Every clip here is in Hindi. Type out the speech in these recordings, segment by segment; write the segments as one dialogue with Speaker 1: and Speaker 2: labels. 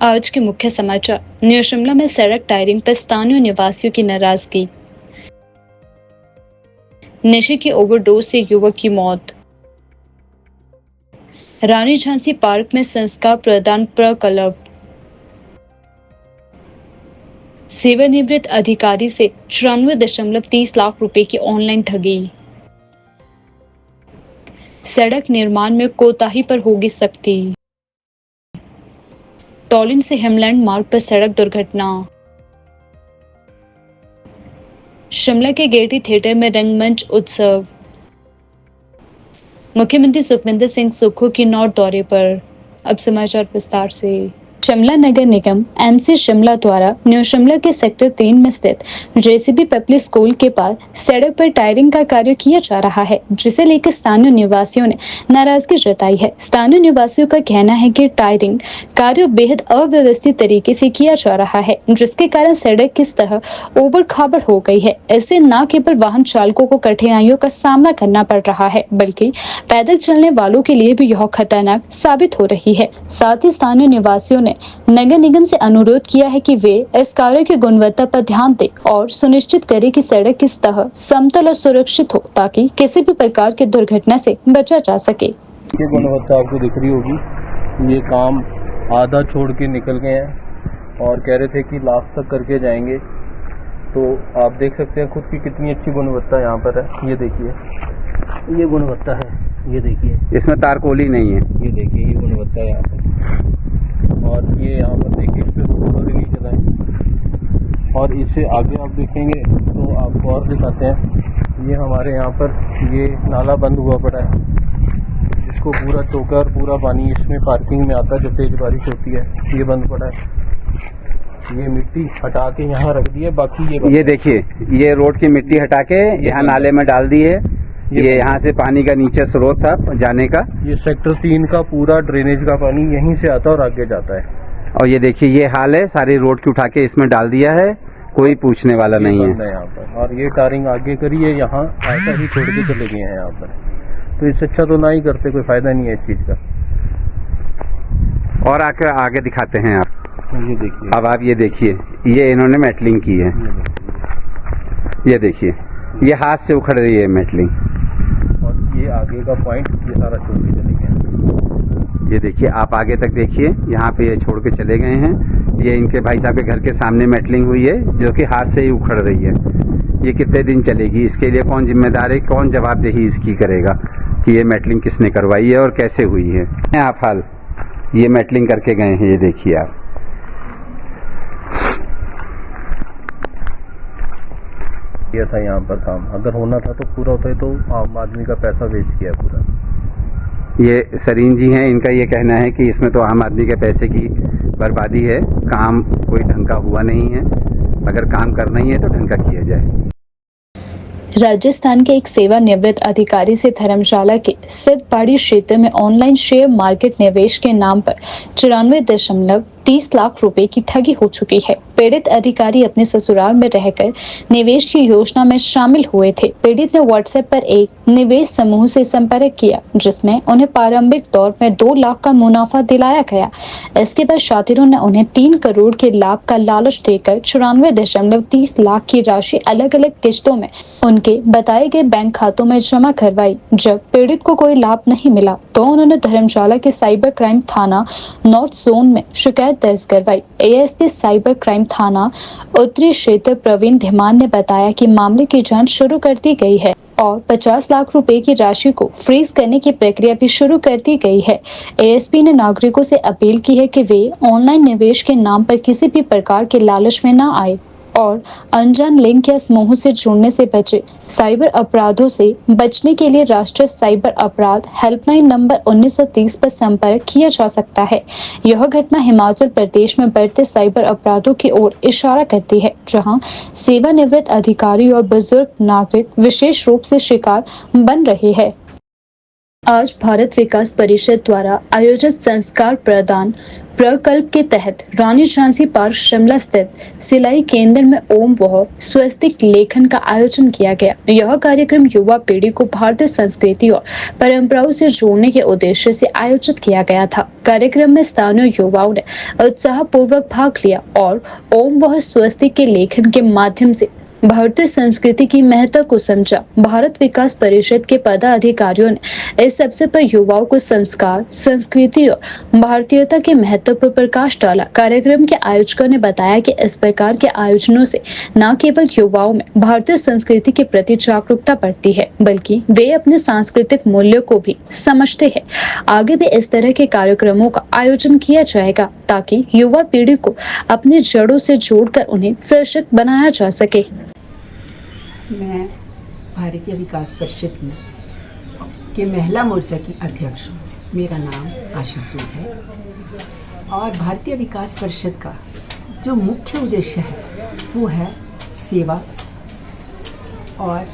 Speaker 1: आज के मुख्य समाचार। न्यू शिमला में सड़क टायरिंग पर स्थानीय निवासियों की नाराजगी। नशे की ओवरडोज से युवक की मौत। रानी झांसी पार्क में संस्कार प्रदान प्रकल्प। सेवानिवृत्त अधिकारी से 94.30 लाख रुपए की ऑनलाइन ठगी। सड़क निर्माण में कोताही पर होगी सख्ती। टॉलिन से हेमलैंड मार्ग पर सड़क दुर्घटना। शिमला के गेयटी थिएटर में रंगमंच उत्सव। मुख्यमंत्री सुखविंदर सिंह सुक्खू की नॉर्थ दौरे पर। अब समाचार विस्तार से। शिमला नगर निगम एमसी शिमला द्वारा न्यू शिमला के सेक्टर 3 में स्थित जेसीबी पब्लिक स्कूल के पास सड़क पर टायरिंग का कार्य किया जा रहा है, जिसे लेकर स्थानीय निवासियों ने नाराजगी जताई है। स्थानीय निवासियों का कहना है कि टायरिंग कार्य बेहद अव्यवस्थित तरीके से किया जा रहा है, जिसके कारण सड़क की सतह उबड़ खाबड़ हो गई है। इससे न केवल वाहन चालकों को कठिनाइयों का सामना करना पड़ रहा है, बल्कि पैदल चलने वालों के लिए भी यह खतरनाक साबित हो रही है। साथ ही स्थानीय निवासियों ने नगर निगम से अनुरोध किया है कि वे इस कार्य की गुणवत्ता पर ध्यान दें और सुनिश्चित करें कि सड़क की सतह समतल और सुरक्षित हो, ताकि किसी भी प्रकार की दुर्घटना से बचा जा सके।
Speaker 2: ये गुणवत्ता आपको दिख रही होगी। ये काम आधा छोड़ के निकल गए हैं और कह रहे थे कि लास्ट तक करके जाएंगे। तो आप देख सकते हैं खुद की कितनी अच्छी गुणवत्ता यहाँ पर है। ये देखिए, ये गुणवत्ता है। ये देखिए,
Speaker 3: इसमें तारकोली नहीं है।
Speaker 2: ये देखिए, ये गुणवत्ता है यहाँ पर। और ये यहाँ पर देखिए, इस पर रोलर नहीं चला है। और इससे आगे आप देखेंगे तो आपको और दिखाते हैं। ये हमारे यहाँ पर ये नाला बंद हुआ पड़ा है, जिसको पूरा चौकर पूरा पानी इसमें पार्किंग में आता है जब तेज बारिश होती है। ये बंद पड़ा है। ये मिट्टी हटा के यहाँ रख दी है। बाकी ये
Speaker 3: देखिए, ये रोड की मिट्टी हटा के यहाँ नाले में डाल दी है। ये यहाँ से पानी का नीचे स्रोत था जाने का।
Speaker 2: ये सेक्टर 3 का पूरा ड्रेनेज का पानी यहीं से आता है और आगे जाता है।
Speaker 3: और ये देखिए, ये हाल है। सारी रोड की उठा के इसमें डाल दिया है, कोई पूछने वाला नहीं है
Speaker 2: यहाँ पर। और ये टारिंग आगे करी है, यहाँ ऐसा ही छोड़ के चले गए हैं यहाँ पर। तो इससे अच्छा तो ना ही करते, कोई फायदा नहीं है इस चीज का।
Speaker 3: और आगे दिखाते हैं आप।
Speaker 2: ये देखिए,
Speaker 3: अब आप ये देखिए, ये इन्होंने मेटलिंग की है। ये देखिए, ये हाथ से उखड़ रही है मेटलिंग।
Speaker 2: और ये आगे का पॉइंट ये सारा छोड़ के चले गए।
Speaker 3: ये देखिए, आप आगे तक देखिए, यहाँ पे ये छोड़ के चले गए हैं। ये इनके भाई साहब के घर के सामने मेटलिंग हुई है, जो कि हाथ से ही उखड़ रही है। ये कितने दिन चलेगी, इसके लिए कौन जिम्मेदार है, कौन जवाबदेही इसकी करेगा कि ये मेटलिंग किसने करवाई है और कैसे हुई है। आप हाल ये मेटलिंग करके गए हैं। ये देखिए आप,
Speaker 2: किया था यहाँ पर काम। अगर होना था तो पूरा होता है, तो आम आदमी का पैसा वेस्ट किया पूरा।
Speaker 3: ये सरीन जी हैं, इनका ये कहना है कि इसमें तो आम आदमी के पैसे की बर्बादी है, काम कोई ढंग का हुआ नहीं है। अगर काम करना ही है तो ढंग का किया जाए।
Speaker 1: राजस्थान के एक सेवानिवृत्त अधिकारी से धर्मशाला के सिद्धबाड़ी क्षेत्र में ऑनलाइन शेयर मार्केट निवेश के नाम पर 94.30 लाख रुपए की ठगी हो चुकी है। पीड़ित अधिकारी अपने ससुराल में रहकर निवेश की योजना में शामिल हुए थे। पीड़ित ने व्हाट्सएप पर एक निवेश समूह से संपर्क किया, जिसमें उन्हें प्रारंभिक दौर में 2 लाख का मुनाफा दिलाया गया। इसके बाद शातिरों ने उन्हें 3 करोड़ के लाभ का लालच देकर 94.30 लाख की राशि अलग अलग किश्तों में उनके बताए गए बैंक खातों में जमा करवाई। जब पीड़ित को कोई लाभ नहीं मिला तो उन्होंने धर्मशाला के साइबर क्राइम थाना नॉर्थ जोन में शिकायत दर्ज करवाई। एएसपी साइबर क्राइम थाना उत्तरी क्षेत्र प्रवीण धीमान ने बताया कि मामले की जांच शुरू कर दी गई है और 50 लाख रुपए की राशि को फ्रीज करने की प्रक्रिया भी शुरू कर दी गई है। एएसपी ने नागरिकों से अपील की है कि वे ऑनलाइन निवेश के नाम पर किसी भी प्रकार के लालच में न आए और अनजान लिंक या समूह से जुड़ने से बचे। साइबर अपराधों से बचने के लिए राष्ट्रीय साइबर अपराध हेल्पलाइन नंबर 1930 पर संपर्क किया जा सकता है। यह घटना हिमाचल प्रदेश में बढ़ते साइबर अपराधों की ओर इशारा करती है, जहां सेवानिवृत्त अधिकारी और बुजुर्ग नागरिक विशेष रूप से शिकार बन रहे हैं। आज भारत विकास परिषद द्वारा आयोजित संस्कार प्रदान प्रकल्प के तहत रानी झांसी पार्क शिमला स्थित सिलाई केंद्र में ओम वह स्वस्तिक लेखन का आयोजन किया गया। यह कार्यक्रम युवा पीढ़ी को भारतीय संस्कृति और परंपराओं से जोड़ने के उद्देश्य से आयोजित किया गया था। कार्यक्रम में स्थानीय युवाओं ने उत्साहपूर्वक भाग लिया और ओम वह स्वस्तिक के लेखन के माध्यम से भारतीय संस्कृति की महत्व को समझा। भारत विकास परिषद के पदाधिकारियों ने इस अवसर पर युवाओं को संस्कार, संस्कृति और भारतीयता के महत्व पर प्रकाश डाला। कार्यक्रम के आयोजकों ने बताया कि इस प्रकार के आयोजनों से न केवल युवाओं में भारतीय संस्कृति के प्रति जागरूकता बढ़ती है, बल्कि वे अपने सांस्कृतिक मूल्यों को भी समझते हैं। आगे भी इस तरह के कार्यक्रमों का आयोजन किया जाएगा ताकि युवा पीढ़ी को अपनी जड़ों से जोड़कर उन्हें सशक्त बनाया जा सके।
Speaker 4: मैं भारतीय विकास परिषद के महिला मोर्चा की अध्यक्ष हूँ। मेरा नाम आशा सूद है और भारतीय विकास परिषद का जो मुख्य उद्देश्य है वो है सेवा और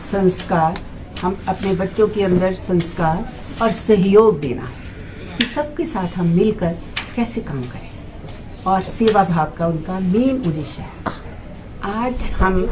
Speaker 4: संस्कार। हम अपने बच्चों के अंदर संस्कार और सहयोग देना कि सबके साथ हम मिलकर कैसे काम करें और सेवा भाव का उनका मेन उद्देश्य है। आज हम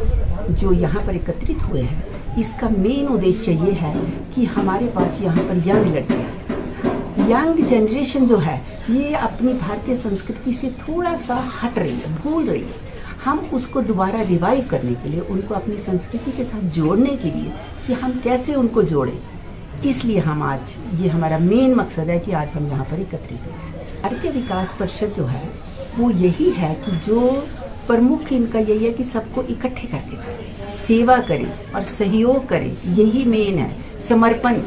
Speaker 4: जो यहाँ पर एकत्रित हुए हैं इसका मेन उद्देश्य ये है कि हमारे पास यहाँ पर यंग लड़कियाँ हैं। यंग जनरेशन जो है ये अपनी भारतीय संस्कृति से थोड़ा सा हट रही है, भूल रही है। हम उसको दोबारा रिवाइव करने के लिए, उनको अपनी संस्कृति के साथ जोड़ने के लिए कि हम कैसे उनको जोड़ें, इसलिए हम आज, ये हमारा मेन मकसद है कि आज हम यहाँ पर एकत्रित हुए। भारतीय विकास परिषद जो है वो यही है कि जो प्रमुख इनका यही है कि सबको इकट्ठे करके चलें, सेवा करें और सहयोग करें। यही मेन है, समर्पण,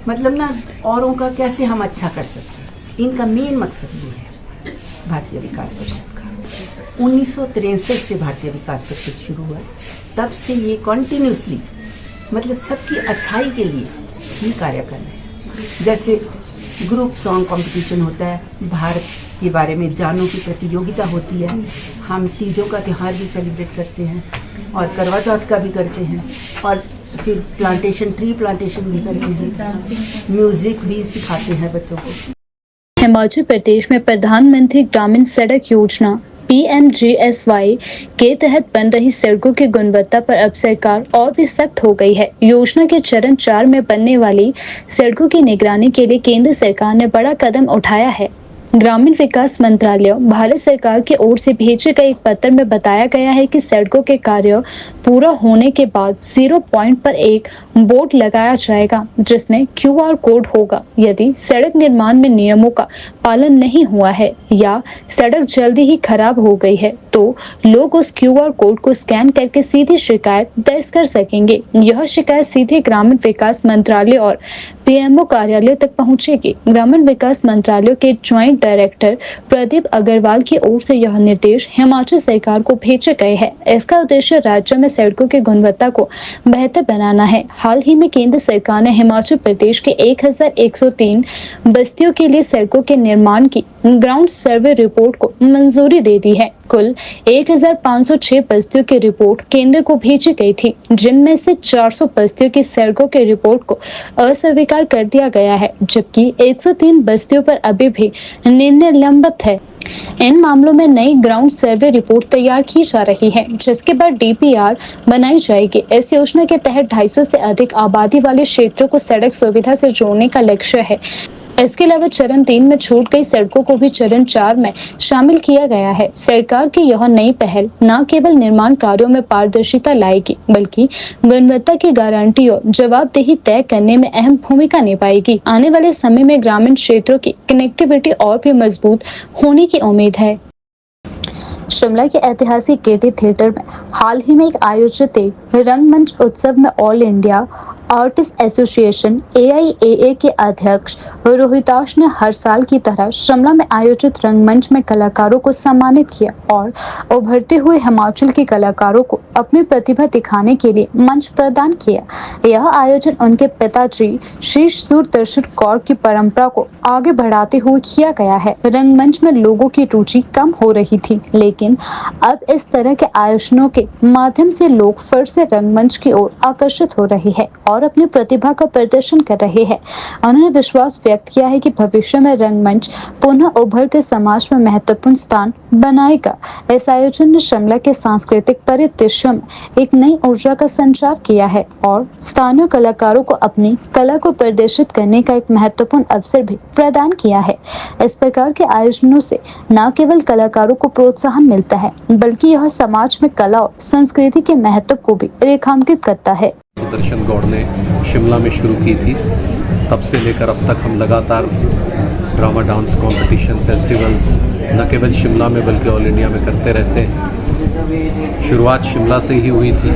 Speaker 4: मतलब ना औरों का कैसे हम अच्छा कर सकते हैं, इनका मेन मकसद ये है भारतीय विकास परिषद का। 1963 से भारतीय विकास परिषद शुरू हुआ, तब से ये कॉन्टिन्यूसली मतलब सबकी अच्छाई के लिए ही कार्य कर रहे हैं। जैसे ग्रुप सॉन्ग कंपटीशन होता है, भारत के बारे में जानों की प्रतियोगिता होती है, हम तीजों का त्यौहार भी सेलिब्रेट करते हैं और करवा चौथ का भी करते हैं और फिर प्लांटेशन, ट्री प्लांटेशन भी करते हैं, म्यूजिक भी सिखाते हैं बच्चों को।
Speaker 1: हिमाचल प्रदेश में प्रधानमंत्री ग्रामीण सड़क योजना PMGSY के तहत बन रही सड़कों की गुणवत्ता पर अब सरकार और भी सख्त हो गई है। योजना के चरण 4 में बनने वाली सड़कों की निगरानी के लिए केंद्र सरकार ने बड़ा कदम उठाया है। ग्रामीण विकास मंत्रालय भारत सरकार की ओर से भेजे गए एक पत्र में बताया गया है कि सड़कों के कार्य पूरा होने के बाद 0 पॉइंट पर एक बोर्ड लगाया जाएगा जिसमें QR कोड होगा। यदि सड़क निर्माण में नियमों का पालन नहीं हुआ है या सड़क जल्दी ही खराब हो गई है तो लोग उस QR कोड को स्कैन करके सीधी शिकायत दर्ज कर सकेंगे। यह शिकायत सीधे ग्रामीण विकास मंत्रालय और PMO कार्यालय तक पहुंचेगी। ग्रामीण विकास मंत्रालय के ज्वाइंट डायरेक्टर प्रदीप अग्रवाल की ओर से यह निर्देश हिमाचल सरकार को भेजे गए हैं। इसका उद्देश्य राज्य में सड़कों की गुणवत्ता को बेहतर बनाना है। हाल ही में केंद्र सरकार ने हिमाचल प्रदेश के 1103 बस्तियों के लिए सड़कों के निर्माण की ग्राउंड सर्वे रिपोर्ट को मंजूरी दे दी है। कुल 1506 बस्तियों की रिपोर्ट केंद्र को भेजी गई थी, जिनमें से 400 बस्तियों की सड़कों की रिपोर्ट को अस्वीकार कर दिया गया है, जबकि 103 बस्तियों पर अभी भी निर्णय लंबित है। इन मामलों में नई ग्राउंड सर्वे रिपोर्ट तैयार की जा रही है, जिसके बाद DPR बनाई जाएगी। इस योजना के तहत 250 से अधिक आबादी वाले क्षेत्रों को सड़क सुविधा से जोड़ने का लक्ष्य है। इसके अलावा चरण 3 में छूट गई सड़कों को भी चरण 4 में शामिल किया गया है। सरकार की यह नई पहल न केवल निर्माण कार्यों में पारदर्शिता लाएगी, बल्कि गुणवत्ता की गारंटी और जवाबदेही तय करने में अहम भूमिका निभाएगी। आने वाले समय में ग्रामीण क्षेत्रों की कनेक्टिविटी और भी मजबूत होने की उम्मीद है। शिमला के ऐतिहासिक गेटी थिएटर में हाल ही में आयोजित एक रंगमंच उत्सव में all India artist association AIAA के अध्यक्ष रोहिताश ने हर साल की तरह शिमला में आयोजित रंगमंच में कलाकारों को सम्मानित किया और उभरते हुए हिमाचल के कलाकारों को अपनी प्रतिभा दिखाने के लिए मंच प्रदान किया। यह आयोजन उनके पिताजी श्री सूरदर्शन कौर की परंपरा को आगे बढ़ाते हुए किया गया है। रंगमंच में लोगों की रुचि कम हो रही थी, लेकिन अब इस तरह के आयोजनों के माध्यम से लोग फिर से रंगमंच की ओर आकर्षित हो रहे हैं और और अपनी प्रतिभा का प्रदर्शन कर रहे हैं। उन्होंने विश्वास व्यक्त किया है कि भविष्य में रंगमंच पुनः उभर कर समाज में महत्वपूर्ण स्थान बनाएगा। इस आयोजन ने शिमला के सांस्कृतिक परिदृश्य में एक नई ऊर्जा का संचार किया है और स्थानीय कलाकारों को अपनी कला को प्रदर्शित करने का एक महत्वपूर्ण अवसर भी प्रदान किया है। इस प्रकार के आयोजनों से न केवल कलाकारों को प्रोत्साहन मिलता है, बल्कि यह समाज में कला और संस्कृति के महत्व को भी रेखांकित करता है।
Speaker 2: सुदर्शन गौड़ ने शिमला में शुरू की थी, तब से लेकर अब तक हम लगातार ड्रामा डांस कंपटीशन फेस्टिवल्स न केवल शिमला में बल्कि ऑल इंडिया में करते रहते हैं। शुरुआत शिमला से ही हुई थी,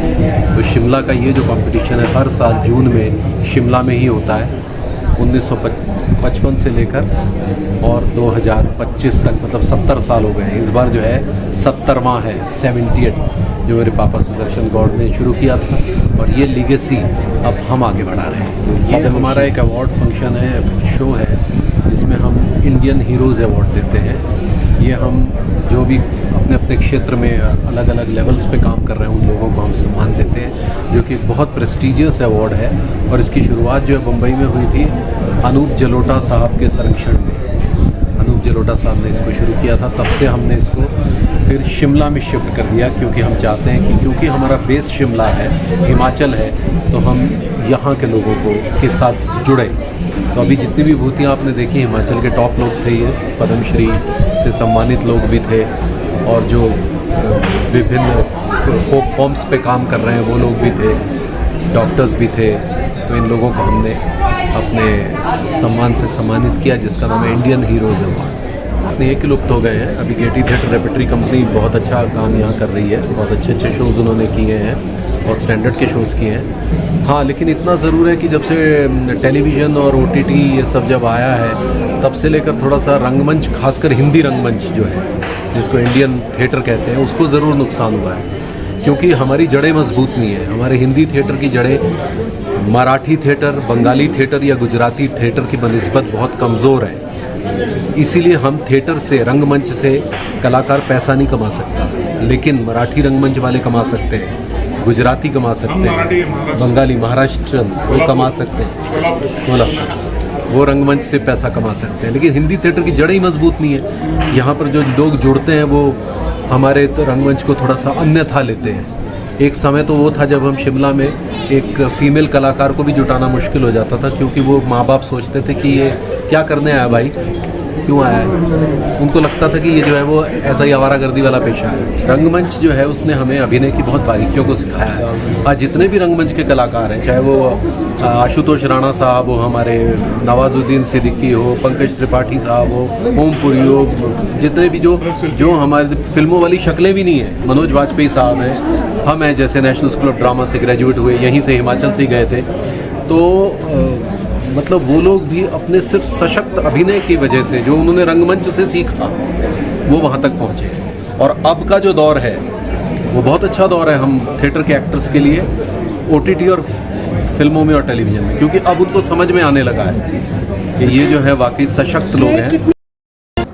Speaker 2: तो शिमला का ये जो कंपटीशन है हर साल जून में शिमला में ही होता है। 1955 से लेकर और 2025 तक, मतलब 70 साल हो गए हैं। इस बार जो है 70वां है, 78, जो मेरे पापा सुदर्शन गौड़ ने शुरू किया था, और ये लीगेसी अब हम आगे बढ़ा रहे हैं। ये हमारा एक अवार्ड फंक्शन है, शो है, जिसमें हम इंडियन हीरोज़ अवार्ड देते हैं। ये हम जो भी अपने अपने क्षेत्र में अलग अलग लेवल्स पे काम कर रहे हैं उन लोगों को हम सम्मान देते हैं, जो कि एक बहुत प्रेस्टिजियस अवार्ड है। और इसकी शुरुआत जो है मुंबई में हुई थी अनूप जलोटा साहब के संरक्षण में। अनूप जलोटा साहब ने इसको शुरू किया था, तब से हमने इसको फिर शिमला में शिफ्ट कर दिया, क्योंकि हम चाहते हैं कि क्योंकि हमारा बेस शिमला है, हिमाचल है, तो हम यहाँ के लोगों को के साथ जुड़े। तो अभी जितनी भी विभूतियाँ आपने देखी, हिमाचल के टॉप लोग थे, ये पद्मश्री से सम्मानित लोग भी थे, और जो विभिन्न फोक फॉर्म्स पे काम कर रहे हैं वो लोग भी थे, डॉक्टर्स भी थे। तो इन लोगों को हमने अपने सम्मान से सम्मानित किया, जिसका नाम है इंडियन हीरोज़ अवार्ड। अपने एक लुप्त हो गए हैं। अभी गेटी थिएटर रेपेटरी कंपनी बहुत अच्छा काम यहाँ कर रही है, बहुत अच्छे अच्छे शोज़ उन्होंने किए हैं, बहुत स्टैंडर्ड के शोज़ किए हैं। हाँ, लेकिन इतना ज़रूर है कि जब से टेलीविज़न और OTT ये सब जब आया है, तब से लेकर थोड़ा सा रंगमंच, खासकर हिंदी रंगमंच जो है, जिसको इंडियन थिएटर कहते हैं, उसको ज़रूर नुकसान हुआ है, क्योंकि हमारी जड़ें मजबूत नहीं है। हमारे हिंदी थिएटर की जड़ें मराठी थिएटर, बंगाली थिएटर या गुजराती थिएटर की बनिस्बत बहुत कमज़ोर है। इसीलिए हम थिएटर से, रंगमंच से कलाकार पैसा नहीं कमा सकता, लेकिन मराठी रंगमंच वाले कमा सकते हैं, गुजराती कमा सकते हैं, बंगाली, महाराष्ट्रन वो कमा सकते हैं, बोला वो रंगमंच से पैसा कमा सकते हैं। लेकिन हिंदी थिएटर की जड़ें ही मजबूत नहीं है। यहाँ पर जो लोग जुड़ते हैं वो हमारे रंगमंच को थोड़ा सा अन्यथा लेते हैं। एक समय तो वो था जब हम शिमला में एक फीमेल कलाकार को भी जुटाना मुश्किल हो जाता था, क्योंकि वो माँ बाप सोचते थे कि ये क्या करने आया भाई, क्यों आया है। उनको लगता था कि ये जो है वो ऐसा ही आवारागर्दी वाला पेशा है। रंगमंच जो है उसने हमें अभिनय की बहुत बारीकियों को सिखाया है। आज जितने भी रंगमंच के कलाकार हैं, चाहे वो आशुतोष राणा साहब हो, हमारे नवाजुद्दीन सिद्दीकी हो, पंकज त्रिपाठी साहब हो, ओमपुरी हो, जितने भी जो हमारे फिल्मों वाली शक्लें भी नहीं है, मनोज वाजपेयी साहब हैं, हम हैं, जैसे नेशनल स्कूल ऑफ ड्रामा से ग्रेजुएट हुए, यहीं से हिमाचल से ही गए थे। तो मतलब वो लोग भी अपने सिर्फ सशक्त अभिनय की वजह से, जो उन्होंने रंगमंच से सीखा, वो वहाँ तक पहुँचे। और अब का जो दौर है वो बहुत अच्छा दौर है हम थिएटर के एक्टर्स के लिए, OTT और फिल्मों में और टेलीविज़न में, क्योंकि अब उनको समझ में आने लगा है कि ये जो है वाकई सशक्त लोग हैं।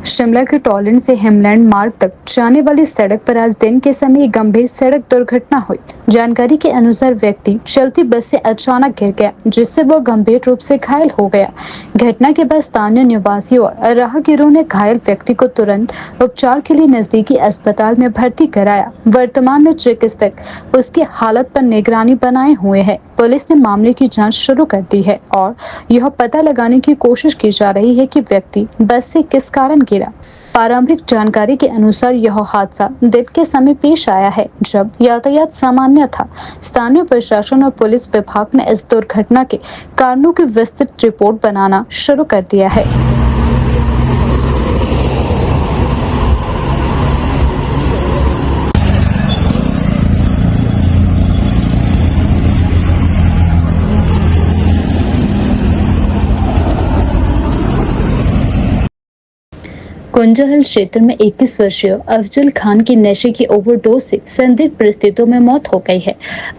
Speaker 1: शिमला के टॉलरेंट से हेमलैंड मार्ग तक जाने वाली सड़क पर आज दिन के समय एक गंभीर सड़क दुर्घटना हुई। जानकारी के अनुसार व्यक्ति चलती बस से अचानक गिर गया, जिससे वो गंभीर रूप से घायल हो गया। घटना के बाद स्थानीय निवासियों और राहगीरों ने घायल व्यक्ति को तुरंत उपचार के लिए नजदीकी अस्पताल में भर्ती कराया। वर्तमान में चिकित्सक उसकी हालत पर निगरानी बनाए हुए हैं। पुलिस ने मामले की जांच शुरू कर दी है और यह पता लगाने की कोशिश की जा रही है कि व्यक्ति बस से किस कारण गिरा। प्रारंभिक जानकारी के अनुसार यह हादसा दिन के समय पेश आया है, जब यातायात सामान्य था। स्थानीय प्रशासन और पुलिस विभाग ने इस दुर्घटना के कारणों की विस्तृत रिपोर्ट बनाना शुरू कर दिया है। कुंजहल क्षेत्र में 21 वर्षीय अफजल खान की नशे की ओवरडोज से संदिग्ध परिस्थितियों में मौत हो गई है।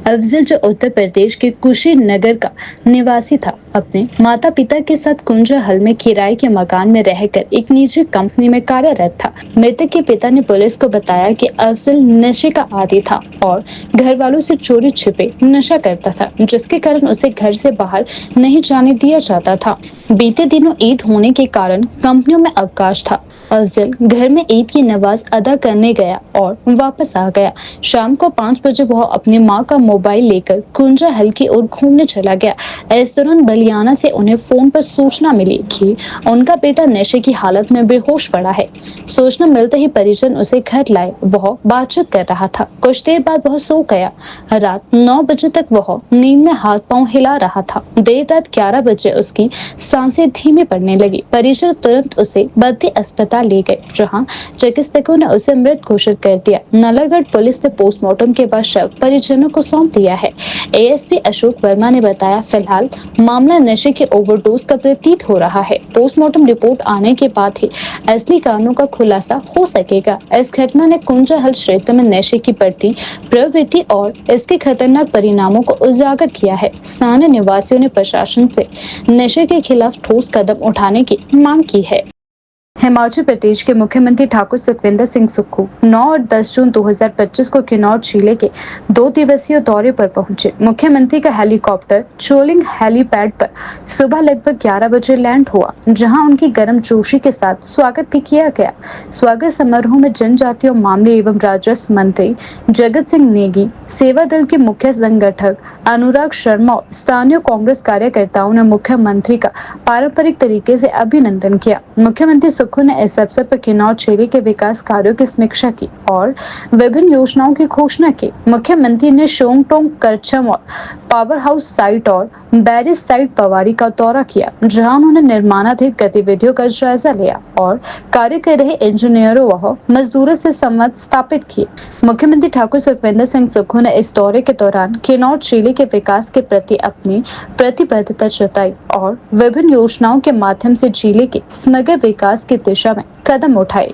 Speaker 1: अफजल, जो उत्तर प्रदेश के कुशीनगर का निवासी था, अपने माता पिता के साथ कुंजाहल में किराए के मकान में रहकर एक निजी कंपनी में कार्यरत था। मृतक के पिता ने पुलिस को बताया कि अफजल नशे का आदी था और घर वालों से चोरी छिपे नशा करता था, जिसके कारण उसे घर से बाहर नहीं जाने दिया जाता था। बीते दिनों ईद होने के कारण कंपनियों में अवकाश था। अफजल घर में ईद की नमाज अदा करने गया और वापस आ गया। शाम को 5 बजे वह अपनी मां का मोबाइल लेकर कुंजाहल की ओर घूमने चला गया। इस दौरान बलियाना से उन्हें फोन पर सूचना मिली कि उनका बेटा नशे की हालत में बेहोश पड़ा है। सूचना मिलते ही परिजन उसे घर लाए। वह बातचीत कर रहा था। कुछ देर बाद वह सो गया। रात 9 बजे तक वह नींद में हाथ पांव हिला रहा था। देर रात 11 बजे उसकी सांसें धीमी पड़ने लगी। परिजन तुरंत उसे बद्दी अस्पताल ले गए, जहां चिकित्सकों ने उसे मृत घोषित कर दिया। नालागढ़ पुलिस ने पोस्टमार्टम के बाद शव परिजनों को सौंप दिया है। एएसपी अशोक वर्मा ने बताया, फिलहाल मामला नशे के ओवरडोज का प्रतीत हो रहा है। पोस्टमार्टम रिपोर्ट आने के बाद ही असली कारणों का खुलासा हो सकेगा। इस घटना ने कुंजाहल क्षेत्र में नशे की बढ़ती प्रवृत्ति और इसके खतरनाक परिणामों को उजागर किया है। स्थानीय निवासियों ने प्रशासन से नशे के खिलाफ ठोस कदम उठाने की मांग की है। हिमाचल प्रदेश के मुख्यमंत्री ठाकुर सुखविंदर सिंह सुक्खू 9 और 10 जून 2025 को किन्नौर जिले के 2 दिवसीय दौरे पर पहुंचे। मुख्यमंत्री का हेलीकॉप्टर चोलिंग हेलीपैड पर सुबह लगभग 11 बजे लैंड हुआ, जहां उनकी गर्मजोशी के साथ स्वागत भी किया गया। स्वागत समारोह में जनजातीय मामले एवं राजस्व मंत्री जगत सिंह नेगी, सेवा दल के मुख्य संगठक अनुराग शर्मा और स्थानीय कांग्रेस कार्यकर्ताओं ने मुख्यमंत्री का पारंपरिक तरीके से अभिनंदन किया। मुख्यमंत्री सुक्खू ने इस अवसर पर किन्नौर जिले के विकास कार्यों की समीक्षा की और विभिन्न योजनाओं की घोषणा की। मुख्यमंत्री ने शोंगटोंग, करछम और पावर हाउस साइट और बैरिस साइट पवारी का दौरा किया, जहां उन्होंने निर्माणाधीन गतिविधियों का जायजा लिया और कार्य कर रहे इंजीनियरों व मजदूरों से संवाद स्थापित किए। मुख्यमंत्री ठाकुर सुखविंदर सिंह सुक्खू ने इस दौरे के दौरान किन्नौर जिले के विकास के प्रति अपनी प्रतिबद्धता जताई और विभिन्न योजनाओं के माध्यम से जिले के समग्र विकास की दिशा में कदम उठाए।